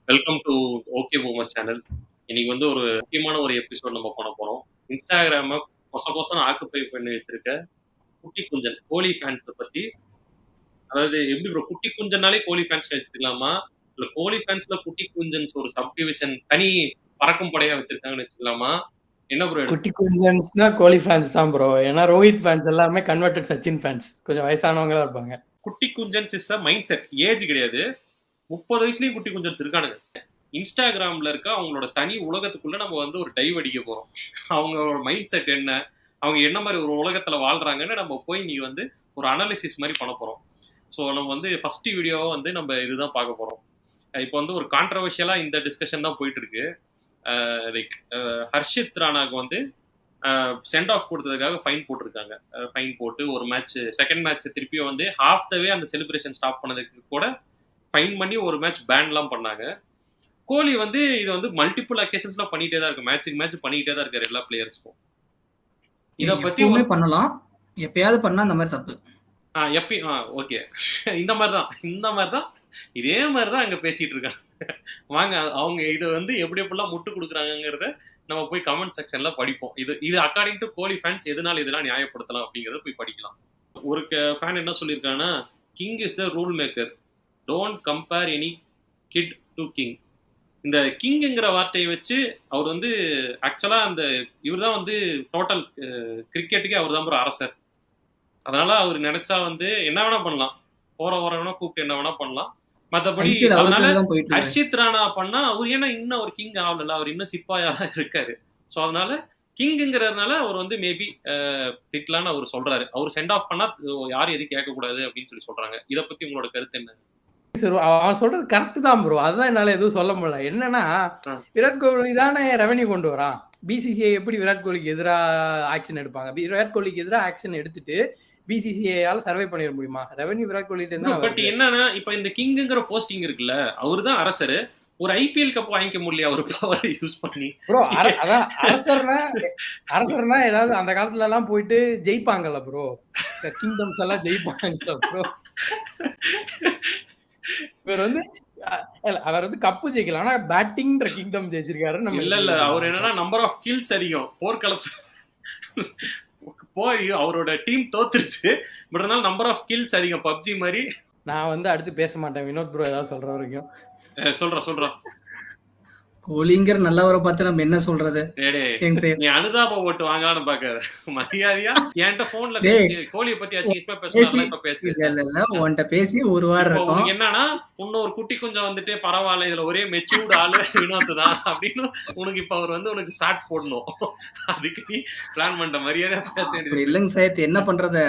Welcome to okay boomer channel. இன்னைக்கு வந்து ஒரு முக்கியமான ஒரு எபிசோட் நம்ம பண்ண போறோம். இன்ஸ்டாகிராம கொசன்னு ஆக்குபை பண்ணி வச்சிருக்க குட்டி குஞ்சன் கோலி ஃபேன்ஸ பத்தி. அதாவது எப்படி ப்ரோ குட்டி குஞ்சன்னாலே கோலி ஃபேன்ஸ் வச்சுக்கலாமா? இல்ல கோலி ஃபேன்ஸ்ல குட்டி குஞ்சன்ஸ் ஒரு சப் டிவிஷன் தனி பறக்கும் படையா வச்சிருக்காங்கன்னு வச்சுக்கலாமா? என்ன ப்ரோ குட்டி குஞ்சன்ஸ்னா கோலி ஃபேன்ஸ் தான் ப்ரோ. ஏன்னா ரோஹித் ஃபேன்ஸ் எல்லாமே கன்வெர்டட் சச்சின் ஃபேன்ஸ். கொஞ்சம் வயசானவங்களா இருப்பாங்க. குட்டி குஞ்சன்ஸ் is a mindset. Age கிடையாது. 30 வயசுலயும் குட்டி குஞ்சன்ஸ் இருக்கானுங்க. இன்ஸ்டாகிராம்ல இருக்க அவங்களோட தனி உலகத்துக்குள்ள நம்ம வந்து ஒரு டைவ் அடிக்க போறோம். அவங்களோட மைண்ட் செட் என்ன, அவங்க என்ன மாதிரி ஒரு உலகத்துல வாழ்றாங்கன்னு நம்ம போய் நீ வந்து ஒரு அனாலிசிஸ் மாதிரி பண்ண போறோம். ஸோ நம்ம வந்து ஃபர்ஸ்ட் வீடியோவை வந்து நம்ம இதுதான் பார்க்க போறோம். இப்போ வந்து ஒரு கான்ட்ரவர்ஷியலா இந்த டிஸ்கஷன் தான் போயிட்டு இருக்கு. லைக் ஹர்ஷித் ராணாக்கு வந்து சென்ட் ஆஃப் கொடுத்ததுக்காக ஃபைன் போட்டிருக்காங்க. ஃபைன் போட்டு ஒரு மேட்ச் செகண்ட் மேட்ச் திருப்பியும் வந்து ஹாஃப் த வே அந்த செலிப்ரேஷன் ஸ்டாப் பண்ணதுக்கு கூட ஃபைன் பண்ணி ஒரு மேட்ச் பேன்லாம் பண்ணாங்க. கோலி வந்து இது வந்து மல்டிபிள் அக்கேஷன்ஸ்ல பண்ணிட்டே தான் இருக்கு. மேட்சுக்கு மேட்ச் பண்ணிட்டே தான் இருக்காரு எல்லா பிளேயர்ஸ்க்கும். இத பத்தி பண்ணலாம், எப்பயாவது பண்ணா அந்த மாதிரி தப்பு. ஓகே இந்த மாதிரி தான் இதே மாதிரி தான் அங்க பேசிட்டு இருக்காங்க. வாங்க அவங்க இதை வந்து எப்படி எப்படிலாம் முட்டு கொடுக்குறாங்கிறத நம்ம போய் கமெண்ட் செக்ஷன்ல படிப்போம். இது அக்கார்டிங் டு கோலி ஃபேன்ஸ் எதனால இதெல்லாம் நியாயப்படுத்தலாம் அப்படிங்கறத போய் படிக்கலாம். ஒரு ஃபேன் என்ன சொல்லியிருக்காங்கன்னா, king is the rule maker, don't compare any kid to king. இந்த கிங்குங்கிற வார்த்தையை வச்சு அவர் வந்து ஆக்சுவலா அந்த இவர் தான் வந்து டோட்டல் கிரிக்கெட்டுக்கே அவர் தான் ஒரு அரசர். அதனால அவர் நினைச்சா வந்து என்ன வேணா பண்ணலாம், போற வேணா கூப்பிட்டு என்ன வேணா பண்ணலாம். மற்றபடி அதனால ஹர்ஷித் ராணா பண்ணா அவர் ஏன்னா இன்னும் ஒரு கிங் ஆகல, அவர் இன்னும் சிப்பாயா இருக்காரு. ஸோ அதனால கிங்குங்கிறதுனால அவர் வந்து மேபி திட்டலான்னு அவர் சொல்றாரு. அவர் சென்ட் ஆஃப் பண்ணா யாரும் எதுவும் கேட்கக்கூடாது அப்படின்னு சொல்லி சொல்றாங்க. இதை பத்தி உங்களோட கருத்து என்ன? அவன் சொல்றது கரெக்ட் தான் ப்ரோ. அதுதான் என்னால எதுவும் சொல்ல முடியல. என்னன்னா விராட் கோலி தானே ரெவன்யூ கொண்டு வரான். பிசிசிஐ எப்படி விராட் கோலிக்கு எதிராக ஆக்ஷன் எடுப்பாங்க? விராட் கோலிக்கு எதிராக ஆக்ஷன் எடுத்துட்டு பிசிசிஐயால சர்வே பண்ணிட முடியுமா? ரெவன்யூ விராட் கோலி பட் என்னன்னா இப்ப இந்த கிங்குங்கிற போஸ்டிங் இருக்குல்ல, அவரு தான் அரசர். ஒரு ஐபிஎல் கப் வாங்கிக்க முடியல ஒரு பவரை யூஸ் பண்ணி ப்ரோ. அதான் அரசர்னா ஏதாவது அந்த காலத்துல எல்லாம் போயிட்டு ஜெயிப்பாங்கல்ல ப்ரோ, கிங்டம்ஸ் எல்லாம் ஜெயிப்பாங்க ப்ரோ. இவர் வந்து அவர் வந்து கப்பு ஜெயிக்கல, ஆனா பேட்டிங்ன்ற கிங்டம் ஜெயிச்சிருக்காரு. நம்ம இல்ல அவர் என்னன்னா நம்பர் ஆஃப் கில்ஸ் அதிகம் போர்க்களத்துல போய் அவரோட டீம் தோத்துருச்சு. பட் இருந்தாலும் நம்பர் ஆஃப் கில்ஸ் அதிகம் பப்ஜி மாதிரி. நான் வந்து அடுத்து பேச மாட்டேன். வினோத் ப்ரோ ஏதாவது சொல்ற வரைக்கும் சொல்றேன். கோலிங்கிற நல்லவரை பார்த்து நம்ம என்ன சொல்றது? நீ அனுதாப ஓட்டு வாங்கலான்னு பாக்காத, மரியாதையா என்கிட்ட போன்ல கோலியை பத்தி உன்கிட்ட பேசி ஒரு வாரம் இருக்கும். என்னன்னா இன்னொரு குட்டி கொஞ்சம் வந்துட்டு பரவாயில்ல, இதுல ஒரே மெச்சூர்ட் ஆளு வினோத் தான் அப்படின்னு உனக்கு இப்ப அவர் வந்து உனக்கு ஷாட் போடணும். அதுக்கு நீ பிளான் பண்ற மரியாதையா பேச வேண்டியது. இல்லைங்க சார், என்ன பண்றது,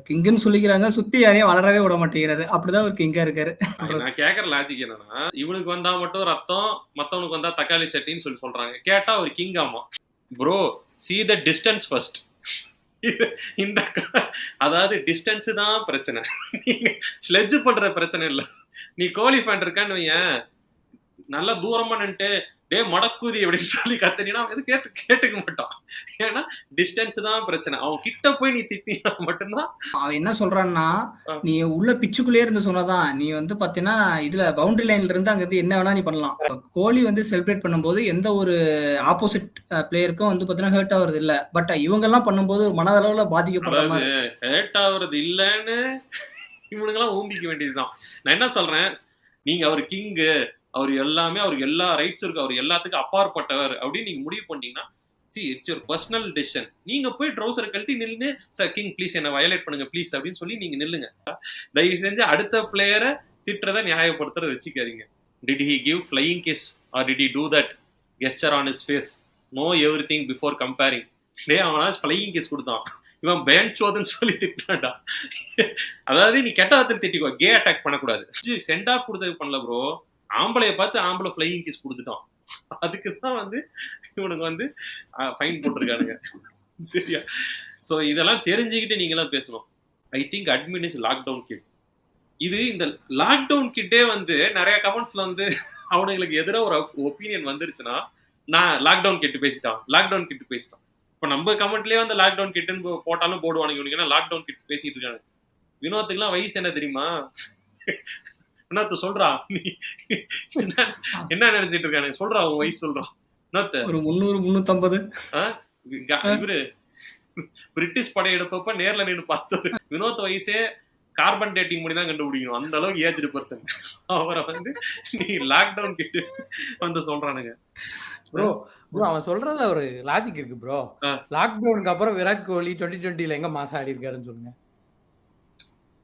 கிங்குன்னு சொல்லிக்கிறாங்க, சுத்தி யாரையும் வளரவே விட மாட்டேங்கிறாரு. அப்படிதான் ஒரு கிங்கா இருக்காரு. நான் கேக்குற லாஜிக் என்னன்னா, இவனுக்கு வந்தா மட்டும் ரத்தம், மத்தவனுக்கு வந்தா தக்காளி சட்டின்னு சொல்லி சொல்றாங்க. கேட்டா ஒரு கிங். ஆமா bro, see the distance first. இந்த அதாவது டிஸ்டன்ஸ் தான் பிரச்சனை. நீங்க ஸ்லெட்ஜ் பண்ற பிரச்சனை இல்ல. நீ கோலி ஃபேன் இருக்கான்னு வையேன், நல்லா தூரமா நின்னுட்டு டே மடக்குதி அப்படின்னு சொல்லி கத்துனா எது கேட்டுக்க மாட்டான். ஏன்னா டிஸ்டன்ஸ் தான் பிரச்சனை. அவன் கிட்ட போய் நீ திட்டினா மட்டும்தான். அவன் என்ன சொல்றான்னா, நீ உள்ள பிச்சுக்குள்ளே இருந்து சொன்னதான், நீ வந்து பாத்தீங்கன்னா இதுல பவுண்டரி லைன்ல இருந்து அங்க இருந்து என்ன வேணா நீ பண்ணலாம். கோலி வந்து செலிப்ரேட் பண்ணும்போது எந்த ஒரு ஆப்போசிட் பிளேயருக்கும் வந்து பாத்தீங்கன்னா ஹர்ட் ஆகுறது இல்ல. பட் இவங்க எல்லாம் பண்ணும்போது மனதளவுல பாதிக்கப்படுற மாதிரி. ஹர்ட் ஆகுறது இல்லன்னு இவனுங்கெல்லாம் ஊம்பிக்க வேண்டியதுதான். நான் என்ன சொல்றேன், நீங்க அவர் கிங்கு, அவர் எல்லாமே, அவருக்கு எல்லா ரைட்ஸ் இருக்கு, அவர் எல்லாத்துக்கும் அப்பாற்பட்டவர் அப்படின்னு நீங்க முடிவு பண்ணீங்கன்னா, இட்ஸ் யுவர் பர்சனல் டெசிஷன். நீங்க போய் ட்ரௌசரை கழட்டி நில்லுன்னு, சார் கிங் ப்ளீஸ் என்ன வயலேட் பண்ணுங்க ப்ளீஸ் அப்படின்னு சொல்லி நீங்க நில்லுங்க. தயவு செஞ்சு அடுத்த பிளேயரை திட்டுறதை நியாயப்படுத்துறத வச்சுக்காதீங்க. Did he give flying kiss or did he do that gesture on his face? Know everything before comparing. அவனா ஃபிளையிங் கிஸ் கொடுத்தான், இவன் பேன் சோதுன்னு சொல்லி திட்டான்டா. அதாவது நீ கெட்ட வார்த்தையில் திட்டிக்கோ, கே அட்டாக் பண்ணக்கூடாது. சென்ட் ஆஃப் கொடுத்தது பண்ணல ப்ரோ, ஆம்பளைய பார்த்து ஆம்பளை ஃபிளையிங் கிஸ் கொடுத்துட்டான். அதுக்குதான் வந்து இவனுக்கு வந்து ஃபைன் போட்டிருக்கானுங்க. சரியா? ஸோ இதெல்லாம் தெரிஞ்சுக்கிட்டு நீங்க எல்லாம் பேசணும். I think admin is lockdown kid. இது இந்த லாக்டவுன் கிட்டே வந்து நிறைய கமெண்ட்ஸ்ல வந்து அவனுங்களுக்கு எதிராக ஒரு ஒப்பீனியன் வந்துருச்சுன்னா, நான் லாக்டவுன் கிட்டு பேசிட்டான். இப்போ நம்ம கமெண்ட்லயே வந்து லாக்டவுன் கிட்டுன்னு போட்டாலும் போடுவானுங்க. இவனுக்கு ஏன்னா லாக்டவுன் கிட் பேசிட்டு இருக்காங்க. வினோத்துக்குலாம் வயசு என்ன தெரியுமா? என்னத்த சொல்றா நீ என்ன நினைச்சிட்டு இருக்கானு சொல்றா, உன் வயசு சொல்றா என்னத்த. ஒரு 300 350. இவரு பிரிட்டிஷ் படையெடுப்பப்ப நேர்ல நின்று பார்த்தவர் வினோத் வயசே கார்பன் டேட்டிங் பண்ணி தான் கண்டுபிடிக்கணும், அந்த அளவுக்கு ஏஜ்டு பர்சன். அவரை வந்து நீ லாக்டவுன் கிட்ட வந்து சொல்றானுங்க. ப்ரோ அவன் சொல்றதுல ஒரு லாஜிக் இருக்கு ப்ரோ. லாக்டவுனுக்கு அப்புறம் விராட் கோலி 2020 எங்க மாசம் ஆடி இருக்காருன்னு சொல்லுங்க.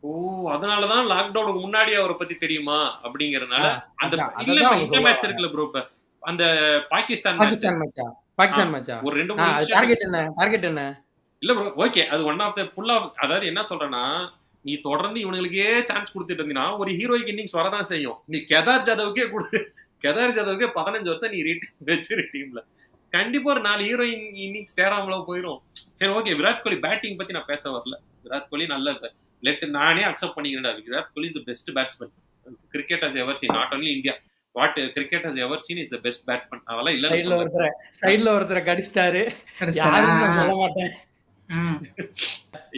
ஓ, அதனாலதான் லாக்டவுனுக்கு முன்னாடி அவரை பத்தி தெரியுமா அப்படிங்கறதுனால அந்த இல்ல இந்த மேட்ச் இருக்குல்ல ப்ரோ, இப்ப அந்த பாகிஸ்தான் மேட்சா ஒரு 2-3 டார்கெட் என்ன இல்ல ப்ரோ. ஓகே, அது one of the pull off. அதாவது என்ன சொல்றேன்னா, நீ தொடர்ந்து இவனுங்களுக்கே சான்ஸ் கொடுத்துட்டு இருந்தீங்கன்னா ஒரு ஹீரோய்க்கு இன்னிங்ஸ் வரதான் செய்யும். நீ கேதார் ஜாதவுக்கே 15 வருஷம் நீ வச்சிரு டீம்ல, கண்டிப்பா ஒரு 4 ஹீரோயின் இன்னிங்ஸ் தேடாமல போயிடும். சரி ஓகே, விராட் கோலி பேட்டிங் பத்தி நான் பேச வரல. விராட் கோலி நல்ல நானே அக்செப்ட் பண்ணிக்கிறேன். Virat Kohli is the best batsman cricket has ever seen. Not only India, what cricket has ever seen is the best batsman. அதெல்லாம் இல்ல, சைடுல ஒருத்தர கடிச்சிட்டாரு, யாருன்னு சொல்ல மாட்டேன்.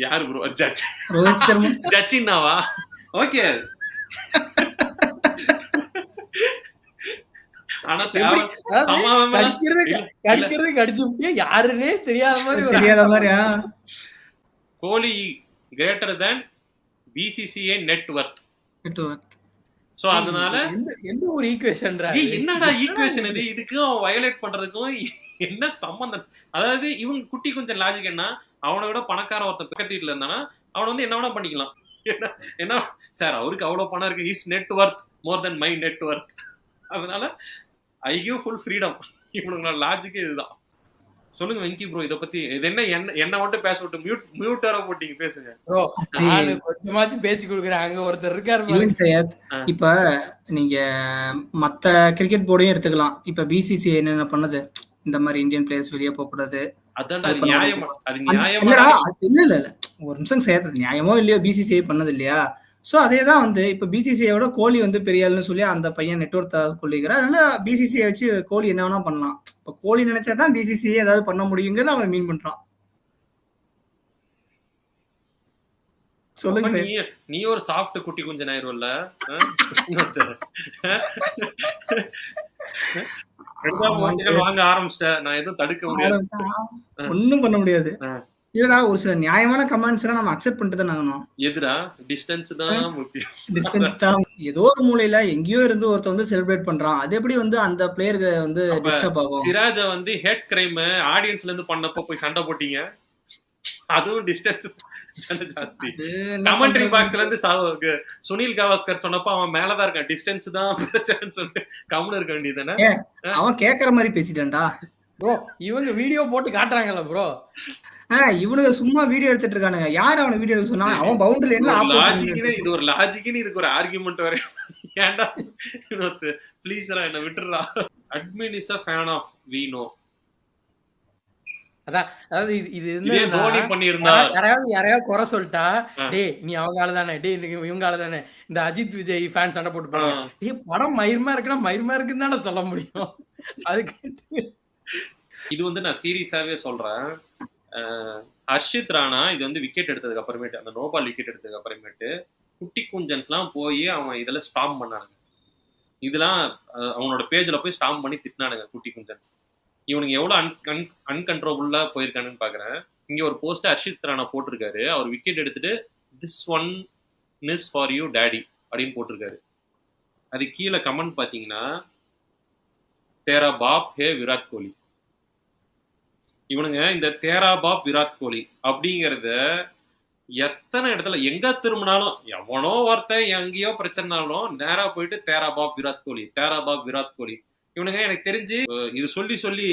யாரு ப்ரோ? ஜட்ஜின்னாவா? ஓகே, ஆனா யாருன்னே தெரியாத மாதிரி Kohli greater than BCCI net worth. So அதனால எந்த ஒரு ஈக்குவேஷன் என்னடா ஈக்குவேஷன் இது? இதுக்கும் அவன் வயலேட் பண்றதுக்கும் என்ன சம்பந்தம்? அதாவது இவங்க குட்டி கொஞ்சம் லாஜிக் என்ன, அவனை விட பணக்கார ஒருத்தன் பக்கத்து வீட்டுல இருந்தானா அவனை வந்து என்ன வேணா பண்ணிக்கலாம். என்ன சார் அவருக்கு அவ்வளவு பணம் இருக்கு, is net Worth more then my net Worth. அதனால ஐ கிவ் ஃபுல் ஃப்ரீடம். இவனுங்களோட லாஜிக்கே இதுதான். சொல்லுங்க வெங்கி ப்ரோ, இத பத்தி. இது என்ன மட்டும் பேச விட்டு மியூட்டரா போட்டீங்க, பேசுங்க ப்ரோ. நான் கொஞ்சமாச்சும் பேச்சு கொடுக்குறேன், அங்க ஒருத்தர் இருக்காரு. இப்ப நீங்க மத்த கிரிக்கெட் போர்டையும் எடுத்துக்கலாம். இப்ப பிசிசிஐ என்னென்ன பண்ணது, இந்த மாதிரி இந்தியன் பிளேயர்ஸ் வெளியே போக கூடாது. இல்ல ஒரு நிமிஷம் சேர்த்தது நியாயமோ இல்லையோ பிசிசிஐ பண்ணது இல்லையா? சோ அதேதான் வந்து இப்ப பிசிசிஐயோட கோலி வந்து பெரிய ஆளுன்னு சொல்லி அந்த பையன் நெட்வொர்க் கொள்ளிக்கிறார். அதனால பிசிசிஐ வச்சு கோலி என்ன வேணா பண்ணலாம். இப்ப கோலி நினைச்சாதான் பிசிசிஐ ஏதாவது பண்ண முடியுங்கிறது அவன் மீன் பண்றான். சொல்லுங்க. நீ ஒரு சாஃப்ட் குட்டி கொஞ்சம் ஆயிரும்ல, வாங்க ஆரம்பிச்சிட்ட. நான் எதுவும் தடுக்க முடியாது, ஒன்னும் பண்ண முடியாது. இல்லடா, ஒரு சில நியாயமான கமெண்ட்ஸ் எல்லாம் நம்ம அக்செப்ட் பண்ணிட்டு தான் ஆகணும். எதுடா? டிஸ்டன்ஸ் தான் முக்கியம். டிஸ்டன்ஸ் தான். ஏதோ ஒரு மூலையில எங்கேயோ இருந்து ஒருத்த வந்து செலிப்ரேட் பண்றான், அது எப்படி வந்து அந்த பிளேயருக்கு வந்து டிஸ்டர்ப் ஆகும்? சிராஜ வந்து ஹேட் கிரைம் ஆடியன்ஸ்ல இருந்து பண்ணப்போ போய் சண்டை போட்டீங்க, அதுவும் டிஸ்டன்ஸ் ஜாஸ்தி. கமெண்ட்ரி பாக்ஸ்ல இருந்து சுனில் கவாஸ்கர் சொன்னப்போ அவன் மேலதான் இருக்கான், டிஸ்டன்ஸ் தான் பிரச்சனைன்னு சொல்லிட்டு கம்முன்னு இருக்க வேண்டியதுதானே. அவன் கேக்குற மாதிரி பேசிட்டான்டா ப்ரோ. இவங்க வீடியோ போட்டு காட்டுறாங்கல்ல ப்ரோ, இவனுக்கு சும்மா வீடியோ எடுத்துட்டு இருக்கானுங்க. யாரு அவன வீடியோ எடுக்க சொன்னா? அவன் பவுண்டரி என்ன லாஜிக்னு, இது ஒரு லாஜிக்னு இதுக்கு ஒரு ஆர்குமெண்ட் வர. ஏன்டா ப்ளீஸ்ரா என்ன விட்டுறா. Admin is a fan of we know. அதாவது இது இதே தோனி பண்ணிருந்தா யாரையாவது குறை சொல்லிட்டா, டேய் நீ அவங்க ஆளுதானே, டேய் இவங்க ஆளுதானே, இந்த அஜித் விஜய் ஃபேன் சண்டை போட்டு போறாங்க, டேய் படம் மயிர்மா இருக்குன்னா மயிர்மா இருக்குன்னு தானே சொல்ல முடியும். அதுக்கு இது வந்து நான் சீரியஸாவே சொல்றேன். ஹர்ஷித் ராணா இது வந்து விக்கெட் எடுத்ததுக்கு அப்புறமேட்டு, அந்த நோபால் விக்கெட் எடுத்ததுக்கு அப்புறமேட்டு குட்டி குஞ்சன்ஸ்லாம் போய் அவன் இதுல ஸ்டாம் பண்ணானுங்க. இதெல்லாம் அவனோட பேஜ்ல போய் ஸ்டாம் பண்ணி திட்டினானுங்க குட்டி குஞ்சன்ஸ். இவனுக்கு எவ்வளவு அன்கண்ட்ரோலா போயிருக்கானுன்னு பாக்குறேன். இங்க ஒரு போஸ்ட் ஹர்ஷித் ராணா போட்டிருக்காரு. அவர் விக்கெட் எடுத்துட்டு this one is for you daddy அப்படின்னு போட்டிருக்காரு. அது கீழே கமெண்ட் பாத்தீங்கன்னா, தேரா பாப் ஹே விராட் கோலி. இவனுங்க இந்த தேரா பாப் விராட் கோலி அப்படிங்கறத எத்தனை இடத்துல எங்க திரும்பினாலும், எவனோ ஒருத்தன் எங்கேயோ பிரச்சனைனாலும் நேரா போயிட்டு தேரா பாப் விராட் கோலி, தேரா பாப் விராட் கோலி. இவனுங்க எனக்கு தெரிஞ்சு இது சொல்லி சொல்லி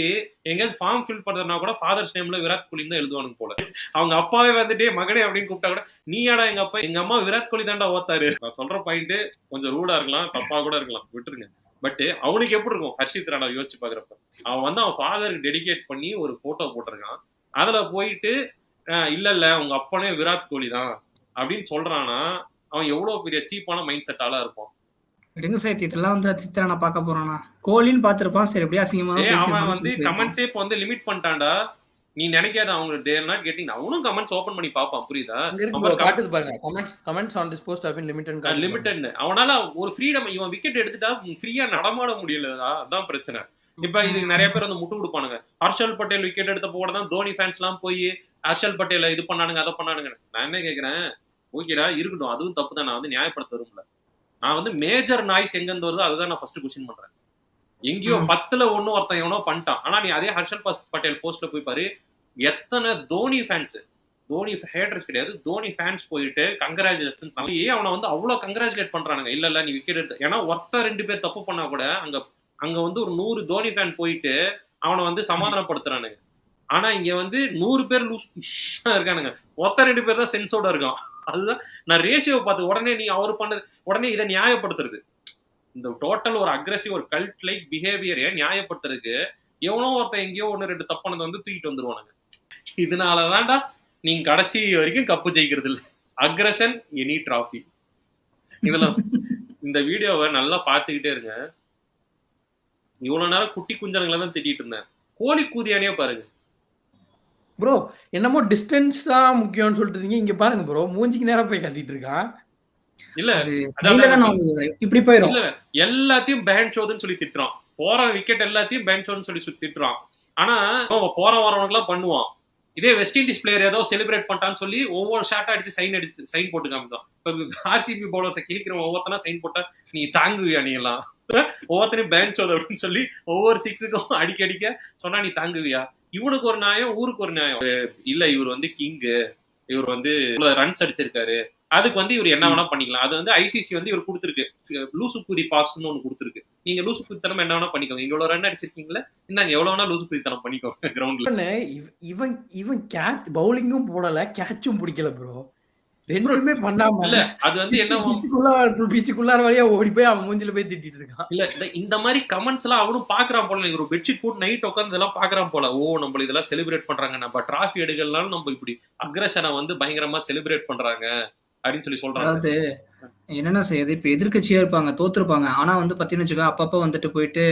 எங்கேயாவது ஃபார்ம் ஃபில் பண்றதுனா கூட ஃபாதர்ஸ் நேம்ல விராட் கோலி தான் எழுதுவானுங்க போல. அவங்க அப்பாவே வந்துட்டு மகனே அப்படின்னு கூப்பிட்டா கூட, நீயாடா எங்க அப்பா, எங்க அம்மா விராட் கோலி தான்டா ஓத்தாரு. நான் சொல்ற பாயிண்ட் கொஞ்சம் ரூடா இருக்கலாம், தப்பா கூட இருக்கலாம், விட்டுருங்க. பட் அவனுக்கு எப்படி இருக்கும் ஹர்ஷித் ராணா யோசிச்சு பாக்குறப்ப, அவன் வந்து அவன் ஃபாதருக்கு டெடிகேட் பண்ணி ஒரு போட்டோ போட்டிருக்கான். அதுல போயிட்டு இல்ல உங்க அப்பனே விராட் கோலி தான் அப்படின்னு சொல்றானா, அவன் எவ்வளவு பெரிய சீப்பான மைண்ட் செட்டால இருப்பான். விடுங்க சார், இதெல்லாம் வந்து அஜித் ராணா பார்க்க போறானா? கோலின்னு பாத்துருப்பான், சரி எப்படியா அசிங்கமா அவன் வந்து கமெண்ட்ஸே இப்ப வந்து லிமிட் பண்ணிட்டான்டா. நீ நினைக்காத அவங்க டே நாட் கெட்டிங் அவனும் கமெண்ட்ஸ் ஓபன் பண்ணி பாப்பான், புரியுதா? அங்க இருக்கு bro, காட்டுது பாருங்க. Comments on this post have been limited. Limited. அவனால ஒரு ஃப்ரீடம், இவன் விக்கெட் எடுத்துட்டா ஃப்ரீயா நடமாட முடியலடா, அதான் பிரச்சனை. இப்ப இதுக்கு நிறைய பேர் வந்து முட்டு கொடுப்பானுங்க. ஹர்ஷல் பட்டேல் விக்கெட் எடுத்த போட தான் தோனி ஃபேன்ஸ் எல்லாம் போய் ஹர்ஷல் பட்டேல இது பண்ணானுங்க அதை பண்ணானுங்க. நான் என்ன கேக்குறேன், ஓகேடா இருக்கட்டும், அதுவும் தப்பு தான், நான் வந்து நியாயப்படுத்த வரும்ல. நான் வந்து மேஜர் நாய்ஸ் எங்க இருந்து வருதோ அதுதான் நான் ஃபர்ஸ்ட் கொஸ்டின் பண்றேன். எங்கேயோ 10ல 1 ஒருத்தன் எவனோ பண்ணிட்டான். ஆனா நீ அதே ஹர்ஷல் பட்டேல் போஸ்ட்ல போய் பாரு, எத்தனை தோனி ஃபேன்ஸ், தோனி ஹேட்டர்ஸ் கிடையாது, தோனி ஃபேன்ஸ் போயிட்டு கங்க்ராச்சுலேஷன்ஸ், அவனை வந்து அவ்வளவு கங்க்ராச்சுலேட் பண்றானுங்க. இல்ல நீ விக்கெட் எடுத்த, ஏன்னா ஒருத்தர் 2 பேர் தப்பு பண்ணா கூட அங்க வந்து ஒரு 100 தோனி ஃபேன் போயிட்டு அவனை வந்து சமாதானப்படுத்துறானுங்க. ஆனா இங்க வந்து 100 பேர் லூஸ் இருக்கானுங்க, ஒருத்தர் 2 பேர் தான் சென்ஸோட இருக்கான். அதுதான் நான் ரேஷியோ பார்த்து உடனே நீ அவர் பண்ணது உடனே இதை நியாயப்படுத்துறது. இந்த டோட்டல் ஒரு அக்ரெசிவ் ஒரு கல்ட் லைக் பிஹேவியரை நியாயப்படுத்துறதுக்கு எவனோ ஒருத்தன் எங்கேயோ 1-2 தப்பானதை வந்து தூக்கிட்டு வந்துருவானுங்க. இதனாலதான்டா நீங்க கடைசி வரைக்கும் கப்பு ஜெயிக்கிறது இல்லை. Aggression any trophy. இதுல இந்த வீடியோவை நல்லா பார்த்துக்கிட்டே இருங்க. இவ்வளவு நேரம் குட்டி குஞ்சனுங்களை தான் திட்டிட்டு இருந்தேன், கோழி கூதியானே பாருங்க ப்ரோ. என்னமோ டிஸ்டன்ஸ் தான் முக்கியம்னு சொல்லிட்டு இருக்கீங்க, இங்க பாருங்க ப்ரோ, மூஞ்சிக்கு நேரம் போய் கத்திட்டு இருக்கான். இல்ல இப்படி போயிடும். இல்ல எல்லாத்தையும் பேன் ஷோதுன்னு சொல்லி திட்டுறான், போற விக்கெட் எல்லாத்தையும் பேன் ஷோன்னு சொல்லி திட்டுறான். ஆனா போற வரவனுக்கு எல்லாம் பண்ணுவான். இதே வெஸ்ட் இண்டீஸ் பிளேயர் ஏதோ செலிப்ரேட் பண்ணிட்டான்னு சொல்லி ஒவ்வொரு ஷாட் அடிச்சு சைன் போட்டு காமிச்சான். இப்ப ஆர்சிபி பவுலர்ஸை கிழிக்கிற ஒவ்வொருத்தனா சைன் போட்டா நீ தாங்குவியா? நீ எல்லாம் ஒவ்வொருத்தனையும் பேன் ஷோது அப்படின்னு சொல்லி ஒவ்வொரு சிக்ஸுக்கும் அடிக்க சொன்னா நீ தாங்குவியா? இவனுக்கு ஒரு நியாயம், ஊருக்கு ஒரு நியாயம். இல்ல இவர் வந்து கிங்கு, இவர் வந்து ரன்ஸ் அடிச்சிருக்காரு, அதுக்கு வந்து இவர் என்ன வேணா பண்ணிக்கலாம். அது வந்து ஐசிசி வந்து இவர் கொடுத்துருக்கு, லூசு குதி பாஸ்ன்னு ஒண்ணு கொடுத்துருக்கு. நீங்க லூசு குதித்தனம் என்ன வேணா பண்ணிக்கோங்க, இவ்வளவு ரன் அடிச்சிருக்கீங்களா, இந்தாங்க எவ்வளவு வேணா லூசு குதித்தனம் பண்ணிக்கோங்க கிரவுண்ட்ல. இவன் கேட்ச் பவுலிங்கும் போடல, கேட்சும் பிடிக்கல ப்ரோ, ரெண்டுமே பண்ணாம. இல்ல அது வந்து என்ன பீச்சுக்குள்ளார வழியா ஓடி போய் அவன் மூஞ்சில போய் திட்டிட்டு இருக்கான். இல்ல இந்த மாதிரி கமெண்ட்ஸ் எல்லாம் அவனும் பாக்குறான் போல. ஒரு பெட்ஷீட் போட்டு நைட் உட்காந்து இதெல்லாம் பாக்குறான் போல. ஓ நம்ம இதெல்லாம் செலிப்ரேட் பண்றாங்க, நம்ம டிராஃபி எடுக்கலாம், நம்ம இப்படி அக்ரஷனை வந்து பயங்கரமா செலிப்ரேட் பண்றாங்க அப்படின்னு சொல்லி சொல்றாங்க. அதாவது என்னென்ன செய்யுது, இப்ப எதிர்கட்சியா இருப்பாங்க, தோத்துருப்பாங்க, ஆனா வந்து பாத்தீங்கன்னு வச்சுக்கோ, அப்பப்ப வந்துட்டு போயிட்டு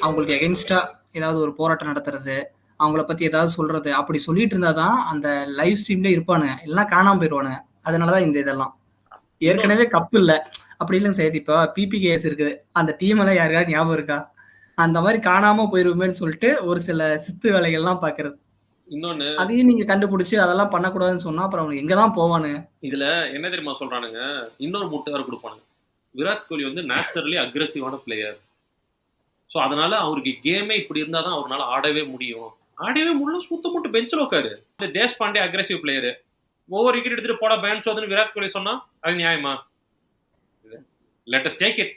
அவங்களுக்கு எகென்ஸ்டா ஏதாவது ஒரு போராட்டம் நடத்துறது, அவங்கள பத்தி ஏதாவது சொல்றது, அப்படி சொல்லிட்டு இருந்தாதான் அந்த லைவ் ஸ்ட்ரீம்ல இருப்பானுங்க, எல்லாம் காணாம போயிடுவானுங்க. அதனாலதான் இந்த இதெல்லாம். ஏற்கனவே கப்பு இல்ல அப்படி இல்லைன்னு செய்யுது. இப்ப பிபிகேஎஸ் இருக்குது, அந்த டீம் எல்லாம் யாருக்காவது ஞாபகம் இருக்கா? அந்த மாதிரி காணாம போயிருவோமேன்னு சொல்லிட்டு ஒரு சில சித்து வேலைகள்லாம் பாக்குறது. இன்னொன்னு அதையும் நீங்க கண்டுபிடிச்சு அதெல்லாம் பண்ணக்கூடாதுன்னு சொன்னா அப்புறம் அவங்க எங்கதான் போவானுங்க. இதுல என்ன தெரியுமா சொல்றானுங்க, இன்னொரு முட்டை வேற கொடுப்பானுங்க. விராட் கோலி வந்து நேச்சுரலி அக்ரெசிவான பிளேயர், ஸோ அதனால அவருக்கு கேமே இப்படி இருந்தாதான் அவரால் ஆடவே முடியும். ஆடவே முடியல, சுத்த மட்டும் பெஞ்சில் உட்காரு. இந்த தேஷ்பாண்டே அக்ரெசிவ் பிளேயரு, ஒவ்வொரு விக்கெட் எடுத்துட்டு போட பேன் சோதுன்னு விராட் கோலி சொன்னா அது நியாயமா? Let us take it.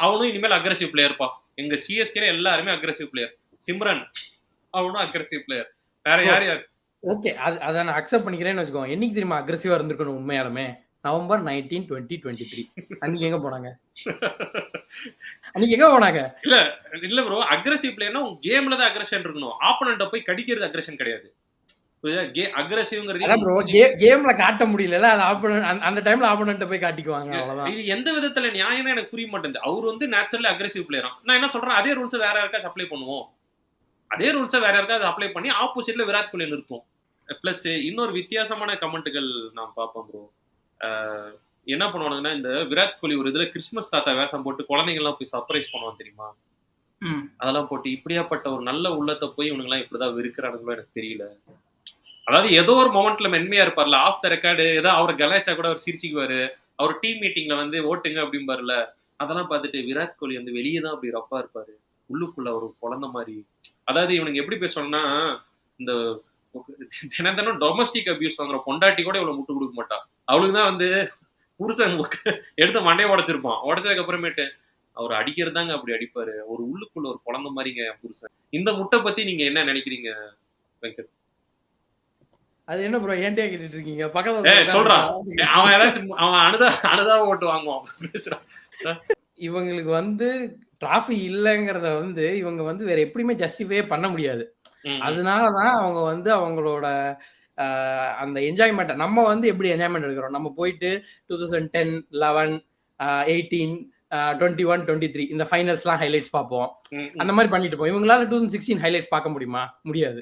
அவனும் இனிமேல் அக்ரெசிவ் பிளேயர்ப்பா. எங்க சிஎஸ்கேல எல்லாருமே அக்ரெசிவ் பிளேயர். சிம்ரன் அவனும் அக்ரெசிவ் பிளேயர். வேற யார்? ஓகே, அதை நான் அக்செப்ட் பண்ணிக்கிறேன்னு வச்சுக்கோங்க. என்னைக்கு தெரியுமா அக்ரெசிவா இருந்திருக்கணும் உண்மையாலுமே? நவம்பர் 19, 2023. அன்னைக்கு எங்க போனாங்க? அன்னைக்கு எங்க போனாங்க? இல்ல ப்ரோ, அக்ரெசிவ் பிளேயர்னா உங்க கேம்ல தான் அக்ரெஷன் இருக்கணும். ஆப்போனன்ட்ட போய் கடிக்கிறது அக்ரெஷன் கிடையாது. கேம்ல காட்ட முடியல, அந்த டைம்ல ஆப்போனன்ட்ட போய் காட்டிக்குவாங்க, அவ்வளவுதான். இது எந்த விதத்துல நியாயமே எனக்கு புரிய மாட்டேங்குது. அவர் வந்து நேச்சுரலி அக்ரெசிவ் பிளேயரா. நான் என்ன சொல்றேன், அதே ரூல்ஸ் வேற யாருக்காச்சும் அப்ளை பண்ணுவோம், அதே ரூல்ஸை வேற யாருக்காவது அப்ளை பண்ணி ஆப்போசிட்ல விராட் கோலி நிறுத்துவோம். பிளஸ் இன்னொரு வித்தியாசமான கமெண்ட்டுகள் நான் பார்ப்பேன் ப்ரோ. என்ன பண்ணுவானுங்கன்னா, இந்த விராட் கோலி ஒரு இதுல கிறிஸ்துமஸ் தாத்தா வேஷம் போட்டு குழந்தைங்கலாம் போய் சர்ப்ரைஸ் பண்ணுவான் தெரியுமா? அதெல்லாம் போட்டு இப்படியாப்பட்ட ஒரு நல்ல உள்ளத்தை போய் இவனுங்கெல்லாம் இப்படிதான் வெறுக்கிறானுங்களோ எனக்கு தெரியல. அதாவது ஏதோ ஒரு மொமெண்ட்ல மென்மையா இருப்பார்ல, ஆஃப் த ரெக்கார்டு ஏதோ அவர் கலாய்ச்சா கூட அவர் சிரிச்சுக்குவாரு, அவர் டீம் மீட்டிங்ல வந்து ஓட்டுங்க அப்படிம்பாருல, அதெல்லாம் பார்த்துட்டு விராட் கோலி வந்து வெளியே தான் அப்படி ரஃபா இருப்பாரு, உள்ளுக்குள்ள ஒரு குழந்தை மாதிரி. அதாவது இவனுக்கு எப்படி பேசணும்னா, இந்த தினம் டொமஸ்டிக் அபியூஸ் வாங்குற பொண்டாட்டி கூட இவ்வளவு முட்டு கொடுக்க மாட்டா. அவளுக்கு தான் வந்து புருஷன் எடுத்து மண்டையை உடைச்சிருப்பான். உடைச்சதுக்கு அப்புறமேட்டு அவர் அடிக்கிறதாங்க அப்படி அடிப்பாரு, ஒரு உள்ளுக்குள்ள ஒரு குழந்தை மாதிரிங்க புருஷன். இந்த முட்டை பத்தி நீங்க என்ன நினைக்கிறீங்க வெங்கட்? அது என்ன ப்ரோ ஏன்டே கேட்டுட்டு இருக்கீங்க? பக்கத்துல சொல்றான் அவன், ஏதாச்சும் அவன் அனுதா ஓட்டு வாங்குவான் பேசுறான். இவங்களுக்கு வந்து டிராஃபி இல்லைங்கிறத வந்து இவங்க வந்து வேற எப்படியுமே ஜஸ்டிஃபை பண்ண முடியாது. அதனாலதான் அவங்க வந்து அவங்களோட அந்த என்ஜாய்மெண்ட், நம்ம வந்து எப்படி என்ஜாய்மெண்ட் எடுக்கிறோம், நம்ம போயிட்டு 2010, 11, 18, 21, 23 இந்த ஃபைனல்ஸ்லாம் ஹைலைட்ஸ் பார்ப்போம், அந்த மாதிரி பண்ணிட்டு போவோம். இவங்களால 2016 ஹைலைட்ஸ் பார்க்க முடியுமா? முடியாது.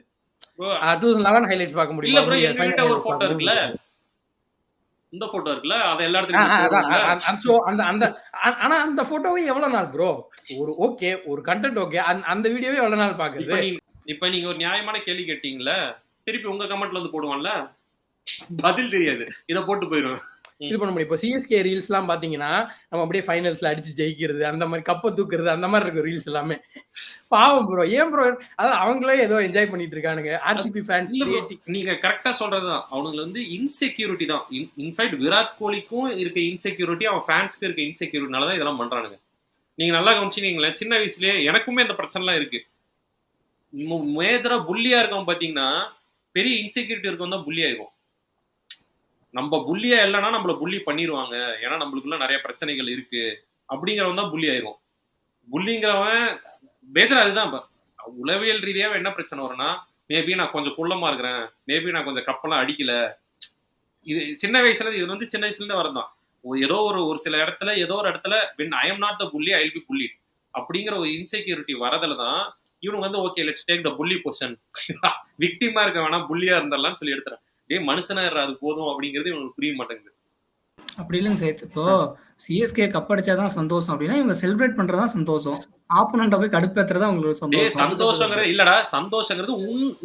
2011 ஹைலைட்ஸ் பார்க்க இல்ல முடியுமா? ப்ரோ, முடியாது. எங்ககிட்ட ஃபைனல் ஒரு ஹைலைட்ஸ் போட்டோ பார்க்க இருக்குல்ல, முடியாது. இந்த போட்டோ இருக்குல்ல, அதை எல்லா இடத்துலயும் அதான் போடுவோம்ல. ஸோ அந்த ஆனா அந்த போட்டோவே எவ்வளவு நாள் ப்ரோ? ஓகே, ஒரு கண்டென்ட் ஓகே, அந்த வீடியோவே எவ்வளவு நாள் பாக்குறது? இப்ப நீங்க ஒரு நியாயமான கேள்வி கேட்டீங்கல்ல, திருப்பி உங்க கமெண்ட்ல வந்து போடுவான்ல, பதில் தெரியாது, இத போட்டு போயிடும். இது பண்ண முடியும். இப்போ சிஎஸ்கே ரீல்ஸ் எல்லாம் பாத்தீங்கன்னா நம்ம அப்படியே ஃபைனல்ஸ்ல அடிச்சு ஜெயிக்கிறது, அந்த மாதிரி கப்பை தூக்குறது, அந்த மாதிரி இருக்கும் ரீல்ஸ் எல்லாமே. பாவம் ப்ரோ, ஏன் ப்ரோ? அதாவது அவங்களே ஏதோ என்ஜாய் பண்ணிட்டு இருக்கானுங்க. ஆர்சிபி ஃபேன்ஸ் நீங்க கரெக்டா சொல்றதுதான். அவனுங்க வந்து இன்செக்யூரிட்டி தான். இன்ஃபேக்ட் விராட் கோலிக்கும் இருக்க இன்செக்யூரிட்டி, அவன் ஃபேன்ஸ்க்கு இருக்க இன்செக்யூரிட்டினாலதான் இதெல்லாம் பண்றானுங்க. நீங்க நல்லா கவனிச்சீங்களேன், சின்ன வயசுலயே எனக்குமே இந்த பிரச்சனை எல்லாம் இருக்கு. மேஜரா புள்ளியா இருக்கவன் பாத்தீங்கன்னா பெரிய இன்செக்யூரிட்டி இருக்கவன் தான் புள்ளியா இருக்கும். நம்ம புள்ளியா இல்லைன்னா நம்மள புள்ளி பண்ணிடுவாங்க, ஏன்னா நம்மளுக்குள்ள நிறைய பிரச்சனைகள் இருக்கு அப்படிங்கிறவன் தான் புள்ளி ஆயிரும். புள்ளிங்கிறவன் மேஜரா அதுதான். உளவியல் ரீதியாக என்ன பிரச்சனை வரும்னா, மேபி நான் கொஞ்சம் குள்ளமா இருக்கிறேன், மேபி நான் கொஞ்சம் கப்பெல்லாம் அடிக்கல. இது சின்ன வயசுல, இது வந்து சின்ன வயசுல இருந்து வரதான். ஏதோ ஒரு சில இடத்துல ஏதோ ஒரு இடத்துல when I am not the bully I will be bullied அப்படிங்கிற ஒரு இன்செக்யூரிட்டி வரதுல தான் இவனுக்கு வந்து ஓகே லெட்ஸ் டேக் த புள்ளி பொசிஷன், விக்டிமா இருக்க வேணா புள்ளியா இருந்தரலாம்னு சொல்லி எடுத்துறேன். மனுஷனா அது போதும் அப்படிங்கிறது இவங்களுக்கு புரிய மாட்டேங்குது. அப்படி இல்லைங்க சேர்த்து. இப்போ சிஎஸ்கே கப் அடிச்சாதான் சந்தோஷம் அப்படின்னா இவங்க செலிப்ரேட் பண்றதுதான் சந்தோஷம். ஆப்போனண்ட போய் கடுப்பேத்துறதா உங்களுக்கு சந்தோஷம். சந்தோஷங்கிறது இல்லடா, சந்தோஷங்கிறது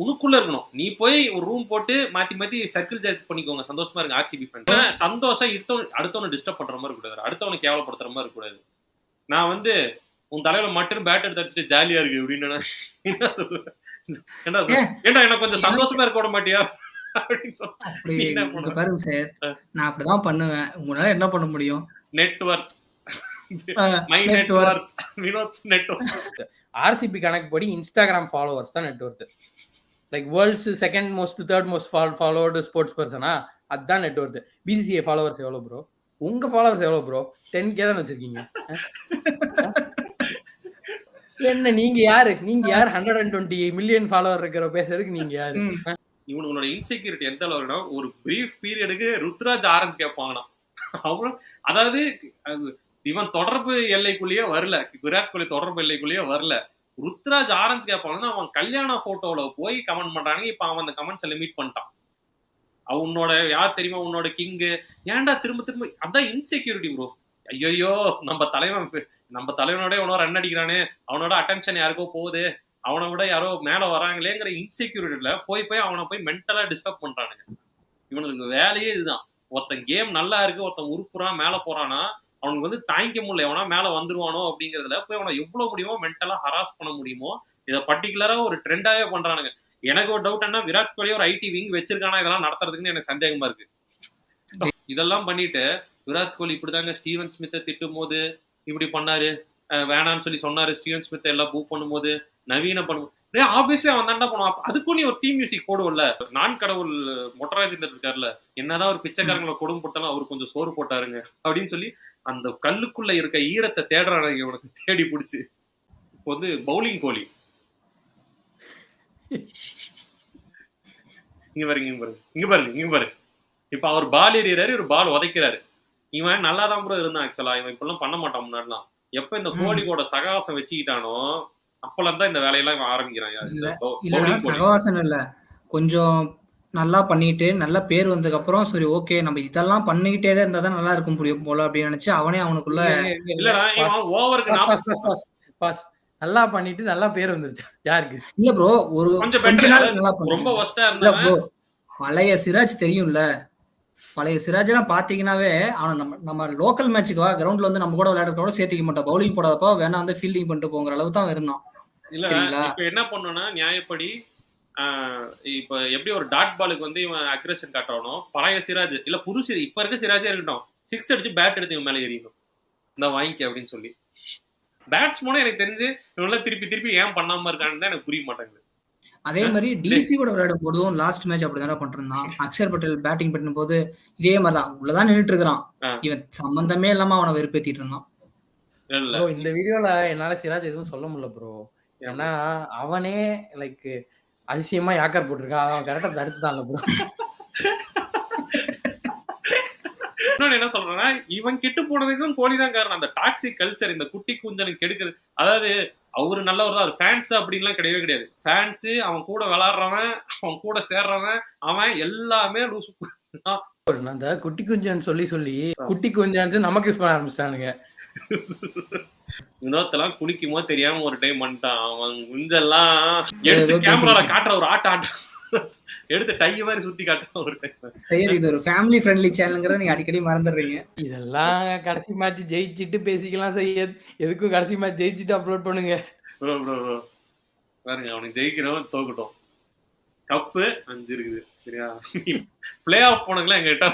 உனக்குள்ள இருக்கணும். நீ போய் ஒரு ரூம் போட்டு மாத்தி மாத்தி சர்க்கிள் ஜெர்க் பண்ணிக்கோங்க, சந்தோஷமா இருக்கு ஆர்சிபி ஃபேன். சந்தோஷம் அடுத்தவனை டிஸ்டர்ப் பண்ற மாதிரி இருக்கக்கூடாது, அடுத்தவனை கேவலப்படுத்துற மாதிரி இருக்கக்கூடாது. நான் வந்து உன் தலையில மட்டும் பேட் எடுத்து அடிச்சுட்டு ஜாலியா இருக்கு அப்படின்னு என்ன சொல்லுவேன்? ஏன்டா என்ன கொஞ்சம் சந்தோஷமா இருக்க விட மாட்டியா அப்படின்னு சொல்லுங்க. பாருங்க சார், நான் அப்படிதான் பண்ணுவேன். உங்களால என்ன பண்ண முடியும்? Network my network Vinod network. RCB கணக்கு படி இன்ஸ்டாகிராம் ஃபாலோவர்ஸ் தான் நெட்வொர்க். Like world's second most third most followed sports persona, அதுதான் நெட்வொர்க். பிசிசிஐ ஃபாலோவர்ஸ் எவ்வளவு ப்ரோ? உங்க ஃபாலோவர்ஸ் எவ்வளவு ப்ரோ? 10K தான் வச்சிருக்கீங்க. என்ன நீங்க யாரு? 120 மில்லியன் ஃபாலோவர் இருக்கிற பேசுறதுக்கு நீங்க யாரு? இவனோட இன்செக்யூரிட்டி எந்த அளவுனா, ஒரு பிரீஃப் பீரியடுக்கு ருத்ராஜ் ஆரஞ்சு கேட்பாங்கண்ணா. அப்புறம் அதாவது இவன் தொடர்பு எல்லைக்குள்ளேயே வரல, விராட் கோலி தொடர்பு எல்லைக்குள்ளேயே வரல, ருத்ராஜ் ஆரஞ்சு கேட்பாங்கன்னா அவன் கல்யாண போட்டோல போய் கமெண்ட் பண்றானுங்க. இப்ப அவன் அந்த கமெண்ட்ஸ் லிமிட் பண்ணிட்டான். உன்னோட யார் தெரியுமா, உன்னோட கிங்கு, ஏன்டா திரும்ப திரும்ப? அதான் இன்செக்யூரிட்டி ப்ரோ. ஐயோ நம்ம தலைவனோட இவனோ ரன் அடிக்கிறானே, அவனோட அட்டென்ஷன் யாருக்கோ போகுது, அவனை விட யாரோ மேல வராங்களேங்கிற இன்செக்யூரிட்டில போய் அவனை போய் மென்டலா டிஸ்டர்ப் பண்றானுங்க. இவனுக்கு வேலையே இதுதான். ஒருத்தன் கேம் நல்லா இருக்கு, ஒருத்தன் உருப்புறான் மேல போறானா, அவனுக்கு வந்து தாங்கிக்க முடியல, எவனா மேல வந்துருவானோ அப்படிங்கறதுல போய் அவனை எவ்வளவு முடியுமோ மென்டலா ஹராஸ் பண்ண முடியுமோ இதை பர்டிகுலரா ஒரு ட்ரெண்டாவே பண்றானுங்க. எனக்கு ஒரு டவுட் என்ன, விராட் கோலி ஒரு ஐடி விங் வச்சிருக்கானா இதெல்லாம் நடத்துறதுக்குன்னு எனக்கு சந்தேகமா இருக்கு. இதெல்லாம் பண்ணிட்டு விராட் கோலி இப்படிதாங்க ஸ்டீவன் ஸ்மித்தை திட்டும் போது இப்படி பண்ணாரு, வேணான்னு சொல்லி சொன்னாரு, ஸ்டீவன் ஸ்மித்தை எல்லாம் பூ பண்ணும் போது நவீன பண்ணும், ஆப்வியஸ்லி அவன் தாண்டா பண்ணுவான். அதுக்கும் நீ ஒரு தீம் மியூசிக் போடுவல்ல. நான் கடவுள் மொட்டராஜேந்தர் இருக்காருல்ல, என்னதான் ஒரு பிச்சைக்காரங்களை கொடுமைப்படுத்தாலும் அவர் கொஞ்சம் சோறு போட்டாருங்க அப்படின்னு சொல்லி அந்த கல்லுக்குள்ள இருக்க ஈரத்தை தேடுறானுங்க உனக்கு தேடி பிடிச்சி. இப்போ வந்து பவுலிங் கோலி இங்க பாருங்க. இப்ப அவர் பால் எறியறாரு, ஒரு பால் உதைக்கிறாரு. இவன் நல்லாதான் கூட இருந்தான் ஆக்சுவலா, இவன் இப்பெல்லாம் பண்ண மாட்டான் முன்னாடிலாம். எப்ப இந்த கோலியோட சகவாசம் வச்சுக்கிட்டானோ அப்பெல்லாம் தான் இந்த வேலையெல்லாம் இவன் ஆரம்பிக்கிறான். சகவாசம் இல்ல, கொஞ்சம் நல்லா பண்ணிட்டு நல்ல பேர் வந்ததுக்கு அப்புறம் சரி ஓகே நம்ம இதெல்லாம் பண்ணிக்கிட்டே தான் இருந்தா தான் நல்லா இருக்கும் புரியும் போல அப்படின்னு நினைச்சு அவனே அவனுக்குள்ள நல்லா பண்ணிட்டு நல்லா பேர் வந்துருச்சு. யாருக்கு இல்ல ப்ரோ, ஒரு கொஞ்ச நாள் நல்லா ரொம்ப வஸ்டா இருந்தா ப்ரோ. பழைய சிராஜ் தெரியும்ல, பழைய சிராஜ் எல்லாம் பாத்தீங்கன்னாவே அவன் நம்ம லோக்கல் மேட்சுக்கு கிரவுண்ட்ல வந்து நம்ம கூட விளையாடுறத சேர்த்திக்க மாட்டான். பவுலிங் போடாதப்போ வேணா வந்து ஃபீல்டிங் பண்ணிட்டு போங்கிற அளவு தான் இருந்தான். இல்ல இப்ப என்ன பண்ணோம்னா, நியாயப்படி இப்ப எப்படி ஒரு டாட் பாலுக்கு வந்து இவன் அக்ரெஷன் காட்டுறானோ, பழைய சிராஜ் இல்ல புது இப்ப இருக்க சிராஜே இருக்கட்டும், 6 அடிச்சு பேட் எடுத்து இவன் மேல எறியணும், இந்த வாங்கிக்க அப்படின்னு சொல்லி. பேட்ஸ்மேனும் எனக்கு தெரிஞ்சு இவன் திருப்பி ஏன் பண்ணாம இருக்கான்னு தான் எனக்கு புரிய மாட்டேங்குது. அதே மாதிரி டிசி கூட விளையாடும் போதும் லாஸ்ட் மேட்ச் அப்படிதானே பண்ணிருந்தான். அக்ஷர் பட்டேல் பேட்டிங் பண்ணும் போது இதே மாதிரிதான் உள்ளதான் நின்றுட்டு இருக்கிறான். இவன் சம்பந்தமே இல்லாம அவனை வெறுப்பேத்திட்டு இருந்தான். இந்த வீடியோல என்னால சிராஜ் எதுவும் சொல்ல முடியல ப்ரோ. ஏன்னா அவனே லைக் அதிசயமா யாக்கர் போட்டிருக்கான், அவன் கரெக்டா தடுத்துதான் ப்ரோ. இன்னொன்னு என்ன சொல்றேன்னா, இவன் கெட்டு போனதுக்கும் கோலி தான் காரணம். அந்த டாக்ஸிக் கல்ச்சர், இந்த குட்டி குஞ்சனுக்கு கெடுக்குது. அதாவது அவரு நல்லவர் தான். ஃபேன்ஸ் அப்படின்லாம் கிடையவே கிடையாது. ஃபேன்ஸ், அவன் கூட விளையாடுறவன், அவன் கூட சேர்றவன், அவன் எல்லாமே லூசு. அந்த குட்டி குஞ்சான்னு சொல்லி குட்டி குஞ்சான்னு நமக்கு யூஸ் பண்ண ஆரம்பிச்சிட்டானுங்க. வினோத்தெல்லாம் குளிக்கும் போது தெரியாம ஒரு டைம் பண்ணிட்டான். அவன் குஞ்செல்லாம் எடுத்து கேமரால காட்டுற ஒரு ஆட்டம் எடுத்து டை மாதிரி சுத்தி காட்டுற ஒரு டைம். சரி, இது ஒரு ஃபேமிலி ஃப்ரெண்ட்லி சேனல்ங்கறத நீங்க அடிக்கடி மறந்துடுறீங்க. இதெல்லாம் கடைசி மேட்ச் ஜெயிச்சிட்டு பேசிக்கலாம். சையத் எதுக்கும் கடைசி மேட்ச் ஜெயிச்சிட்டு அப்லோட் பண்ணுங்க. பாருங்க, அவனுக்கு ஜெயிக்கிறவன் தோக்கட்டும். கப்பு 5 இருக்குது சரியா. பிளே ஆஃப் போனதுலாம் எங்ககிட்ட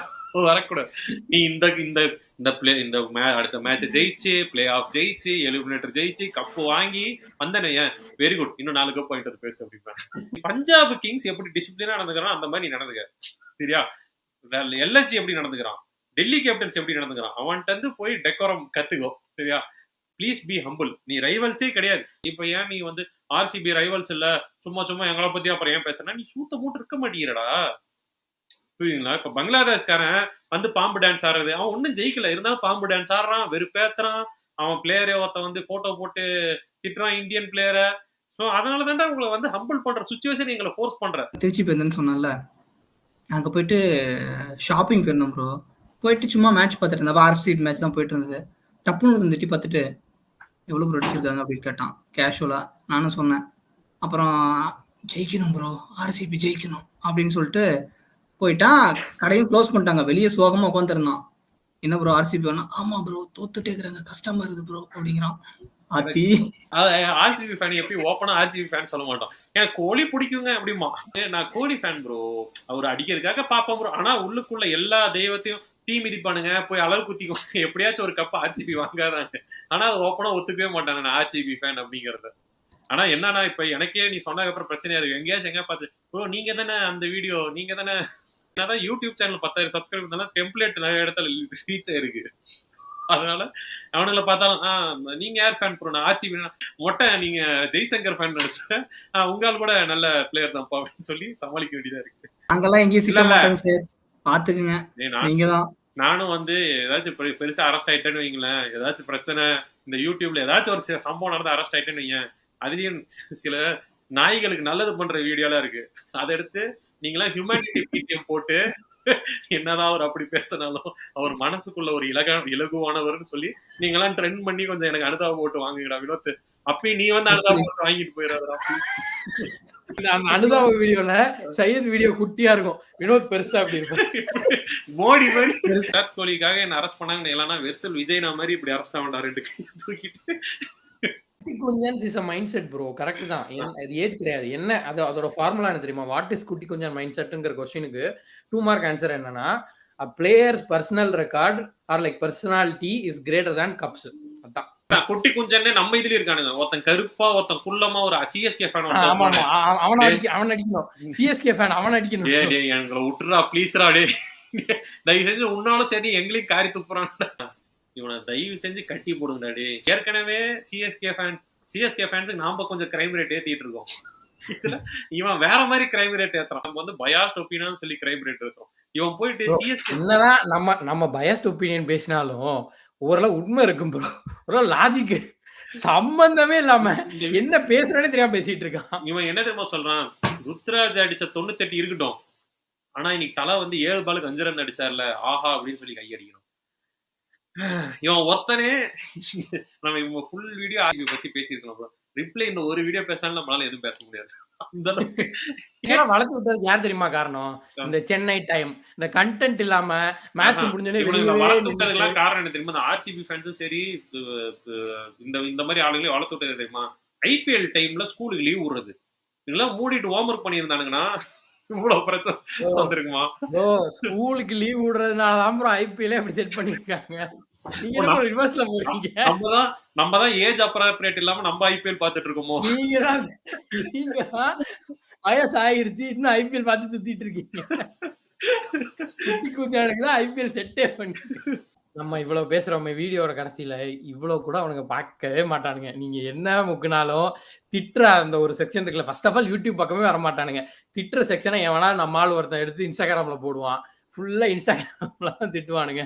வரக்கூடாது. நீ இந்த இந்த இந்த பிளே இந்த அடுத்த மேட்சை ஜெயிச்சு, பிளே ஆஃப் ஜெயிச்சு, எலிமினேட்டர் ஜெயிச்சு, கப்பு வாங்கி வந்தனே, வெரி குட், இன்னும் 4 கப் பாயிண்ட் பேசு அப்படிப்பேன். பஞ்சாப் கிங்ஸ் எப்படி டிசிப்ளினா நடந்துக்கிறான் அந்த மாதிரி நீ நடந்துக்க சரியா. எல்எஸ்ஜி எப்படி நடந்துக்கிறான், டெல்லி கேப்டன்ஸ் எப்படி நடந்துக்கிறான், அவன்கிட்ட இருந்து போய் டெக்கோரம் கத்துக்கோ சரியா. Please be humble. நீ ரைவல்ஸே கிடையாது. இப்ப ஏன் நீ வந்து ஆர்சிபி ரைவல்ஸ் இல்ல, சும்மா சும்மா எங்களை பத்தி அப்புறம் ஏன் பேசுனா, நீ சூத்த போட்டு இருக்க மாட்டேங்கிறடா புரியுதுங்களா. இப்ப பங்களாதேஷ்காரன் வந்து பாம்பு டான்ஸ் ஆடுறது, அவன் ஒன்னும் ஜெயிக்கல, இருந்தாலும் பாம்பு டான்ஸ் ஆடுறான், வெறுப்பேத்துறான், அவன் பிளேயரே ஒருத்த வந்து போட்டோ போட்டு திட்டுறான் இந்தியன் பிளேயரை. ஸோ அதனால தான்டா உங்களை வந்து ஹம்பிள் பண்ற சுச்சுவேஷன் எங்களை ஃபோர்ஸ் பண்ற. திருச்சி போயிருந்தேன்னு சொன்னல, அங்கே போயிட்டு ஷாப்பிங் போயிருந்தோம் ப்ரோ. போயிட்டு சும்மா மேட்ச் பார்த்துட்டு இருந்தேன். ஆர்சிபி மேட்ச் தான் போயிட்டு இருந்தது. டப்புன்னு ஒரு திட்டி பார்த்துட்டு எவ்வளோ ப்ரோ அடிச்சிருக்காங்க அப்படின்னு கேட்டான் கேஷுவலாக. நானும் சொன்னேன், அப்புறம் ஜெயிக்கணும் ப்ரோ, ஆர்சிபி ஜெயிக்கணும் அப்படின்னு சொல்லிட்டு போயிட்டான். கடையும் க்ளோஸ் பண்ணிட்டாங்க. வெளியே சோகமாக உட்காந்துருந்தான். என்ன ப்ரோ ஆர்சிபி வேணா? ஆமா ப்ரோ, தோத்துட்டே இருக்கிறாங்க, கஷ்டமா இருக்குது ப்ரோ அப்படிங்கிறான். ஆர்சிபி ஃபேன் எப்படி ஓப்பனா ஆர்சிபி ஃபேன் சொல்ல மாட்டோம். எனக்கு கோலி பிடிக்குங்க அப்படிமா. நான் கோலி ஃபேன் ப்ரோ, அவர் அடிக்கிறதுக்காக பாப்பேன் ப்ரோ. ஆனா உள்ளுக்குள்ள எல்லா தெய்வத்தையும் தீ மிதிப்பானுங்க, போய் அளவு குத்திக்குவாங்க, எப்படியாச்சும் ஒரு கப் ஆர்சிபி வாங்காதான்னு. ஆனா அது ஓப்பனா ஒத்துக்கவே மாட்டாங்க நான் ஆர்சிபி ஃபேன் அப்படிங்கறத. ஆனா என்னன்னா, இப்ப எனக்கே நீ சொன்னதுக்கு அப்புறம் பிரச்சனையா இருக்கு. எங்கேயாச்சும் எங்க பார்த்து ப்ரோ நீங்க தானே அந்த வீடியோ, நீங்க தானே, என்னதான் யூடியூப் சேனல் 10,000 சப்ஸ்கிரைப் இருந்தாலும் டெம்ப்ளேட் நிறைய இடத்துல ரீச் ஆயிருக்கு. அதனால அவனுங்களை பார்த்தாலும் நீங்க யார் ஃபேன் ப்ரோ, நான் ஆர்சிபி மொட்டை, நீங்க ஜெய்சங்கர் ஃபேன் நினைச்சேன், உங்களால் கூட நல்ல பிளேயர் தான்ப்பா அப்படின்னு சொல்லி சமாளிக்க வேண்டியதா இருக்கு. நாங்கெல்லாம் எங்கேயும் சிக்க மாட்டோம் சார், பாத்துக்குங்க. நீங்கதான் நானும் வந்து ஏதாச்சும் பெருசா அரெஸ்ட் ஆயிட்டேன்னு வைங்களேன், ஏதாச்சும் பிரச்சனை இந்த யூடியூப்ல ஏதாச்சும் ஒரு சம்பவம் நடந்து அரெஸ்ட் ஆயிட்டேன்னு வைங்க, அதுலயும் சில நாய்களுக்கு நல்லது பண்ற வீடியோலாம் இருக்கு. அதை எடுத்து நீங்களாம் ஹியூமனிட்டி பீத்தியம் போட்டு என்னதான் அவர் அப்படி பேசினாலும் அவர் மனசுக்குள்ள ஒரு இலகுவானவர்னு சொல்லி நீங்களாம் ட்ரெண்ட் பண்ணி கொஞ்சம் எனக்கு அனுதாபம் போட்டு வாங்குங்கடா வினோத். அப்பயும் நீ வந்து அனுதாபம் போட்டு வாங்கிட்டு போயிடாதா. அனுதாப வீடியோல சையத் வீடியோ குட்டியா இருக்கும், வினோத் பெருசா அப்படி மோடி மாதிரி. விராட் கோலிக்காக என்ன அரெஸ்ட் பண்ணாங்க, இல்லைன்னா வெர்சல் விஜய்னா மாதிரி இப்படி அரெஸ்ட் ஆகண்டா 2 கை தூக்கிட்டு. குஞ்சான் இஸ் a mindset bro. கரெக்ட் தான். அது ஏஜ் கிடையாது. என்ன அது அதோட ஃபார்முலா என்ன தெரியுமா? வாட் இஸ் குட்டி குஞ்சான் மைண்ட் செட்ங்கிற क्वेश्चनக்கு 2 மார்க் ஆன்சர் என்னன்னா, a player's personal record or like personality is greater than cups. அதான் குட்டி குஞ்சானே நம்ம இதுல இருக்கானுங்க. ஒருத்தன் கருப்பா, ஒருத்தன் குள்ளமா, ஒரு சிஎஸ்கே ஃபேன். ஆமா ஆமா, அவன் அடிக்கணும். சிஎஸ்கே ஃபேன் அவன் அடிக்கணும். டேய் எங்களை விட்டுறா ப்ளீஸ்ரா, டேய் தயவு செஞ்சு உன்னாலும் சரி எங்களையும் காரி துப்புறான்டா. இவனை தயவு செஞ்சு கட்டி போடுங்கடா டே. ஏற்கனவே சிஎஸ்கே ஃபேன்ஸுக்கு நாம கொஞ்சம் கிரைம் ரேட் ஏத்திட்டு இருக்கோம். இதுல இவன் வேற மாதிரி கிரைம் ரேட் ஏத்துறான். நம்ம வந்து பயாஸ்ட் ஒப்பீனியன் சொல்லி கிரைம் ரேட் ஏத்துறோம். இவன் போயிட்டு சிஎஸ்கே என்னதான் நம்ம பயாஸ்ட் ஒப்பீனியன் பேசினாலும் ஓரளவு உண்மை இருக்கும் ப்ரோ. ஒரு லாஜிக் சம்பந்தமே இல்லாம என்ன பேசுறேன்னு தெரியாம பேசிட்டு இருக்கான். இவன் என்ன தெரியுமா சொல்றான், ருத்ராஜ் அடிச்ச 98 இருக்கட்டும், ஆனா இன்னைக்கு தலை வந்து 7 பாலுக்கு 5 ரன் அடிச்சார்ல, ஆஹா அப்படின்னு சொல்லி கையடிக்கணும். இவன் ஒருத்தனே நம்ம இவங்க ஃபுல் வீடியோ ஆர்சிபி பத்தி பேசியிருக்கோம் ப்ரோ. ரிப்ளை இந்த ஒரு வீடியோ பேசினாலும் நம்மளால எதுவும் பேச முடியாது. அந்த அளவுக்கு வளர்த்து விட்டது யார் தெரியுமா காரணம்? இந்த சென்னை டைம், இந்த கண்டென்ட் இல்லாம மேட்ச் முடிஞ்சோடனே வளர்த்து விட்டதுக்கெல்லாம் காரணம் என்ன தெரியுமா? இந்த ஆர்சிபி ஃபேன்ஸும் சரி, இந்த மாதிரி ஆளுங்களே வளர்த்து விட்டது தெரியுமா? ஐபிஎல் டைம்ல ஸ்கூலுக்கு லீவ் விடுறது, இதெல்லாம் மூடிட்டு ஹோம் ஒர்க் பண்ணியிருந்தானுங்கன்னா இவ்வளவு பிரச்சனை வந்திருக்குமா? ஸ்கூலுக்கு லீவ் விடுறதுனாலதான் ப்ரோ ஐபிஎல் அப்படி செட் பண்ணிருக்காங்க. நம்மதான் ஏஜ் அப்ராப்ரியேட் இல்லாம நம்ம ஐபிஎல் பாத்துட்டு இருக்கோமோ? நீங்க வயசு ஆயிருச்சு, இன்னும் ஐபிஎல் பார்த்து சுத்திட்டு இருக்கீங்க. ஐபிஎல் செட்டே பண்ணி நம்ம இவ்வளவு பேசுறோமே, வீடியோட கடைசியில இவ்வளவு கூட அவனுக்கு பார்க்கவே மாட்டானுங்க. நீங்க என்ன முக்குனாலும் திட்டுற அந்த ஒரு செக்ஷன் இருக்குல்ல, ஃபர்ஸ்ட் ஆஃப் ஆல் யூடியூப் பக்கமே வர மாட்டானுங்க. திட்டுற செக்ஷனை எவனா நம்ம ஆள் ஒருத்தன் எடுத்து இன்ஸ்டாகிராம்ல போடுவான், ஃபுல்லா இன்ஸ்டாகிராம்ல திட்டுவானுங்க.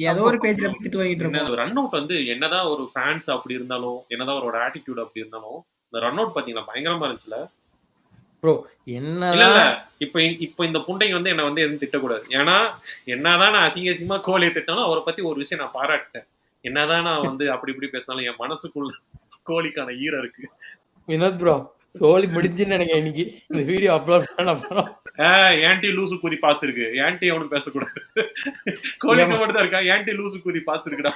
ஏதோ ஒரு பேஜ்ல போய் திட்டு வாங்கிட்டு இருப்போம். ரன் அவுட் வந்து என்னதான் ஒரு ஃபேன்ஸ் அப்படி இருந்தாலும், என்னதான் அவரோட ஆட்டிடியூட் அப்படி இருந்தாலும், இந்த ரன் அவுட் பாத்தீங்களா பயங்கரமா இருந்துச்சுல. ப்ரோ இல்ல என்ன இல்ல இப்ப இந்த புண்டைங்க வந்து என்ன வந்து எதுவும் திட்டக்கூடாது. ஏன்னா என்னதான் நான் அசிங்கமா கோலியை திட்டாலும் அவரை பத்தி ஒரு விஷயம் நான் பாராட்டேன். என்னதான் நான் வந்து அப்படி இப்படி பேசினாலும் என் மனசுக்குள்ள கோலிக்கான ஈரம் இருக்கு. வினோத் ப்ரோ சோலி முடிஞ்சுன்னு நினைக்கிறேன் இன்னைக்கு இந்த வீடியோ அப்லோட் பண்ண போறோம். ஆன்டி லூசு கூதி பாஸ் இருக்கு. ஆன்டி அவனுக்கு பேசக்கூடாது. கோலிக்கு மட்டும் தான் இருக்கா. ஆன்டி லூசு கூதி பாஸ் இருக்குடா.